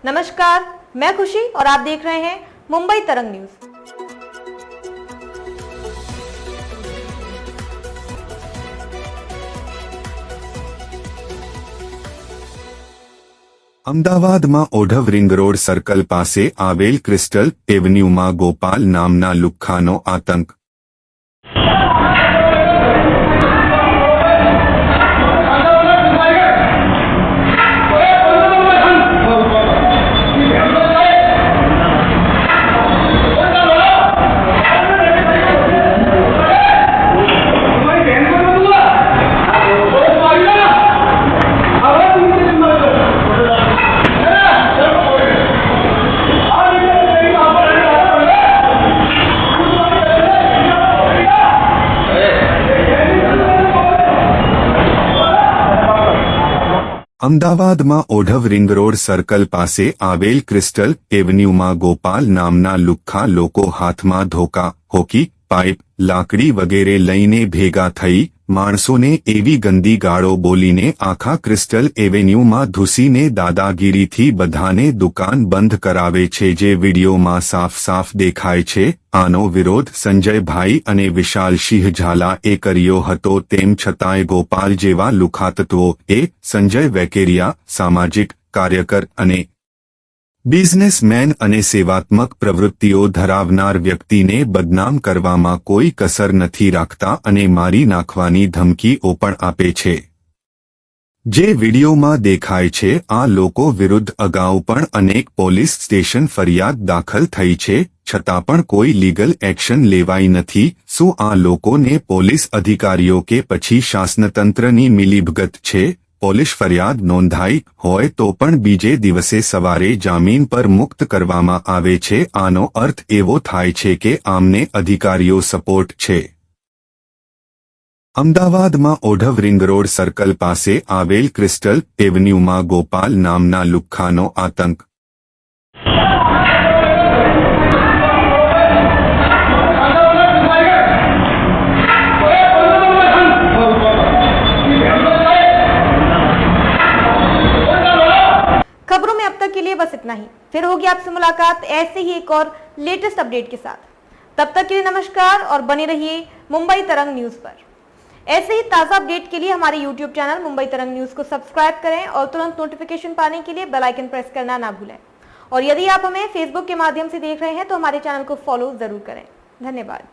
नमस्कार, मैं खुशी और आप देख रहे हैं मुंबई तरंग न्यूज। અમદાવાદમાં ઓઢવ રિંગ રોડ સર્કલ પાસે આવેલ ક્રિસ્ટલ એવન્યુમાં ગોપાલ નામના લુખ્ખાનો આતંક। અમદાવાદમાં ઓઢવ રિંગ રોડ સર્કલ પાસે આવેલ ક્રિસ્ટલ એવન્યુમાં ગોપાલ નામના લુખ્ખા લોકો હાથમાં ધોકા, હોકી, પાઇપ, લાકડી વગેરે લઈને ભેગા થઈ માણસોને એવી ગંદી ગાળો બોલીને આખા ક્રિસ્ટલ એવેન્યુમાં ઘૂસીને દાદાગીરીથી બધાને દુકાન બંધ કરાવે છે, જે વિડીયોમાં સાફ સાફ દેખાય છે। આનો વિરોધ સંજયભાઈ અને વિશાલસિંહ ઝાલાએ કર્યો હતો, તેમ છતાંય ગોપાલ જેવા લુખાતત્વોએ સંજય વેકેરિયા, સામાજિક કાર્યકર અને બિઝનેસમેન અને સેવાત્મક પ્રવૃત્તિઓ ધરાવનાર વ્યક્તિને બદનામ કરવામાં કોઈ કસર નથી રાખતા અને મારી નાખવાની ધમકીઓ પણ આપે છે, જે વિડીયોમાં દેખાય છે। આ લોકો વિરુદ્ધ અગાઉ પણ અનેક પોલીસ સ્ટેશન ફરિયાદ દાખલ થઈ છે, છતાં પણ કોઈ લીગલ એક્શન લેવાઈ નથી। શું આ લોકોને પોલીસ અધિકારીઓ કે પછી શાસનતંત્રની મિલીભગત છે? પોલીસ ફરિયાદ નોંધાઈ હોય તો પણ બીજે દિવસે સવારે જામીન પર મુક્ત કરવામાં આવે છે। આનો અર્થ એવો થાય છે કે આમને અધિકારીઓ સપોર્ટ છે। અમદાવાદમાં ઓઢવ રિંગ રોડ સર્કલ પાસે આવેલ ક્રિસ્ટલ એવન્યુમાં ગોપાલ નામના લુખ્ખાનો આતંક। खबरों में अब तक के लिए बस इतना ही। फिर होगी आपसे मुलाकात ऐसे ही एक और लेटेस्ट अपडेट के साथ। तब तक के लिए नमस्कार और बने रहिए मुंबई तरंग न्यूज पर। ऐसे ही ताज़ा अपडेट के लिए हमारे YouTube चैनल मुंबई तरंग न्यूज को सब्सक्राइब करें और तुरंत नोटिफिकेशन पाने के लिए बेल आइकन प्रेस करना ना भूलें। और यदि आप हमें फेसबुक के माध्यम से देख रहे हैं तो हमारे चैनल को फॉलो जरूर करें। धन्यवाद।